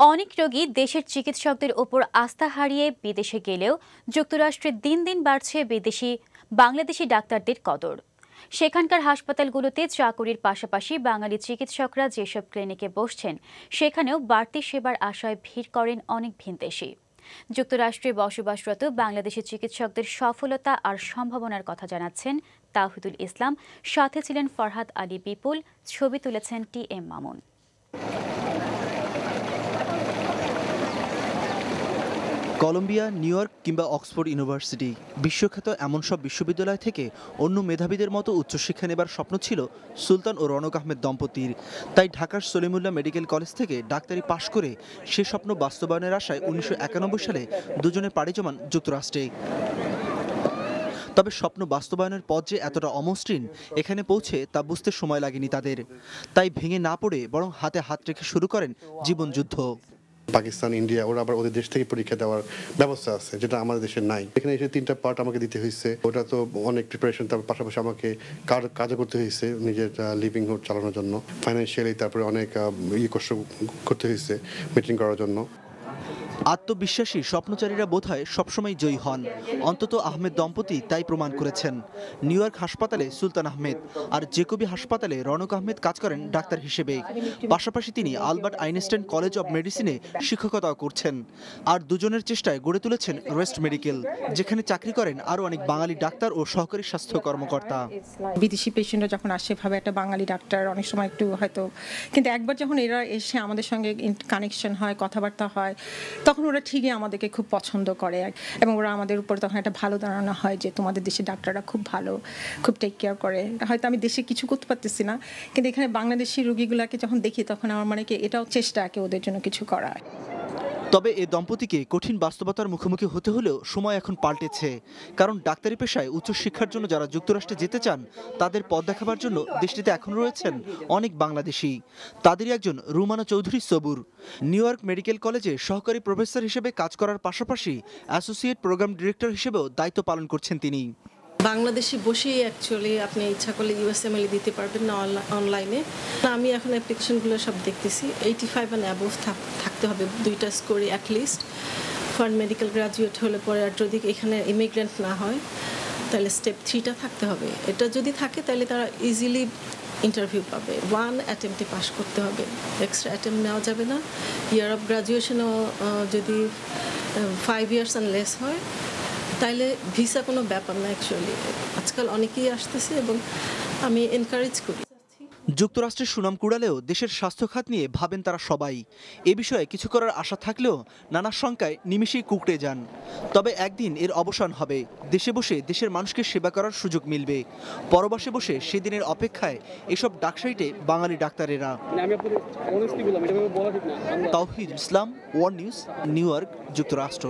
অনেক রোগী দেশের চিকিৎসকদের ওপর আস্থা হারিয়ে বিদেশে গেলেও যুক্তরাষ্ট্রে দিন দিন বাড়ছে বাংলাদেশি ডাক্তারদের কদর। সেখানকার হাসপাতালগুলোতে চাকুরির পাশাপাশি বাঙালি চিকিৎসকরা যেসব ক্লিনিকে বসছেন সেখানেও বাড়তি সেবার আশায় ভিড় করেন অনেক ভিনদেশি। যুক্তরাষ্ট্রে বসবাসরত বাংলাদেশি চিকিৎসকদের সফলতা আর সম্ভাবনার কথা জানাচ্ছেন তাওহিদুল ইসলাম, সাথে ছিলেন ফরহাদ আলী বিপুল, ছবি তুলেছেন TM Mamun. Columbia, New York কিংবা অক্সফোর্ড ইউনিভার্সিটি, বিশ্বখ্যাত এমন সব বিশ্ববিদ্যালয় থেকে অন্য মেধাবীদের মতো উচ্চশিক্ষা নেবার স্বপ্ন ছিল সুলতান ও রনক আহমেদ দম্পতির। তাই ঢাকার সলিমুল্লাহ মেডিকেল কলেজ থেকে ডাক্তারি পাশ করে সে স্বপ্ন বাস্তবায়নের আশায় 1991 সালে দুজনে পাড়ি জমান যুক্তরাষ্ট্রে। তবে স্বপ্ন বাস্তবায়নের পথ যে এতটা অমসৃণ এখানে পৌঁছে তা বুঝতে সময় লাগেনি তাদের। তাই ভেঙে না পড়ে বরং হাতে হাত রেখে শুরু করেন জীবনযুদ্ধ। পাকিস্তান, ইন্ডিয়া, ওরা আবার ওদের দেশ থেকে পরীক্ষা দেওয়ার ব্যবস্থা আছে, যেটা আমাদের দেশে নাই। এখানে এসে 3টা পার্ট আমাকে দিতে হয়েছে, ওটা তো অনেক প্রিপারেশন। তার পাশাপাশি আমাকে কাজও করতে হয়েছে নিজের লিভিংহুড চালানোর জন্য, ফাইন্যান্সিয়ালি। তারপরে অনেক কষ্ট করতে হয়েছে মিটিং করার জন্য। আত্মবিশ্বাসী স্বপ্নচারীরা বোধহয় সবসময় জয়ী হন, অন্তত আহমেদ দম্পতি তাই প্রমাণ করেছেন। নিউ ইয়র্ক হাসপাতালে সুলতান আহমেদ আর জেকবি হাসপাতালে রনক আহমেদ কাজ করেন ডাক্তার হিসেবে। পাশাপাশি তিনি আলবার্ট আইনস্টাইন কলেজ অব মেডিসিনে শিক্ষকতাও করছেন। আর দুজনের চেষ্টায় গড়ে তুলেছেন ওয়েস্ট মেডিকেল, যেখানে চাকরি করেন আরও অনেক বাঙালি ডাক্তার ও সহকারী স্বাস্থ্য কর্মকর্তা। বিদেশি পেশেন্টরা যখন আসে ভাবে একটা বাঙালি ডাক্তার, অনেক সময় একটু হয়তো, কিন্তু একবার যখন এরা এসে আমাদের সঙ্গে কানেকশন হয়, কথাবার্তা হয়, তখন ওরা ঠিকই আমাদেরকে খুব পছন্দ করে এবং ওরা আমাদের উপর তখন একটা ভালো ধারণা হয় যে তোমাদের দেশের ডাক্তাররা খুব ভালো, খুব টেক কেয়ার করে। হয়তো আমি দেশে কিছু করতে পারতেছি না, কিন্তু এখানে বাংলাদেশি রোগীগুলোকে যখন দেখি তখন আমার মানে কি এটাও চেষ্টা ওদের জন্য কিছু করা। তবে এ দম্পতিকে কঠিন বাস্তবতার মুখোমুখি হতে হলেও সময় এখন পাল্টেছে। কারণ ডাক্তারি পেশায় উচ্চশিক্ষার জন্য যারা যুক্তরাষ্ট্রে যেতে চান তাদের পথ দেখাবার জন্য দেশটিতে এখন রয়েছেন অনেক বাংলাদেশি। তাদেরই একজন রুমানা চৌধুরী সবুর। নিউ ইয়র্ক মেডিকেল কলেজে সহকারী প্রফেসর হিসেবে কাজ করার পাশাপাশি অ্যাসোসিয়েট প্রোগ্রাম ডিরেক্টর হিসেবেও দায়িত্ব পালন করছেন তিনি। বাংলাদেশে বসেই অ্যাকচুয়ালি আপনি ইচ্ছা করলে USMLE দিতে পারবেন না অনলাইনে। আমি এখন অ্যাপ্লিকেশনগুলো সব দেখতেছি, 85 and above থাকতে হবে, 2টা স্কোরে অ্যাটলিস্ট। ফরেন মেডিকেল গ্রাজুয়েট হলে পরে, আর যদি এখানে ইমিগ্রেন্ট না হয় তাহলে স্টেপ 3টা থাকতে হবে। এটা যদি থাকে তাহলে তারা ইজিলি ইন্টারভিউ পাবে। 1 অ্যাটেম্পটে পাস করতে হবে, এক্সট্রা অ্যাটেম্প নেওয়া যাবে না। ইয়ার অফ গ্রাজুয়েশনও যদি 5 years and less হয় তাইলে ভিসা কোনো ব্যাপার না। অ্যাকচুয়ালি আজকাল অনেকেই আসতেছে এবং আমি এনকারেজ করি। যুক্তরাষ্ট্রের সুনাম কুড়ালেও দেশের স্বাস্থ্য খাত নিয়ে ভাবেন তারা সবাই। এ বিষয়ে কিছু করার আশা থাকলেও নানা শঙ্কায় নিমেষেই কুঁকড়ে যান। তবে একদিন এর অবসান হবে, দেশে বসে দেশের মানুষকে সেবা করার সুযোগ মিলবে। পরবাসে বসে সেদিনের অপেক্ষায় এসব ডাকসাইটে বাঙালি ডাক্তারেরা। তাওহিদুল ইসলাম, ওয়ান নিউজ, নিউ ইয়র্ক, যুক্তরাষ্ট্র।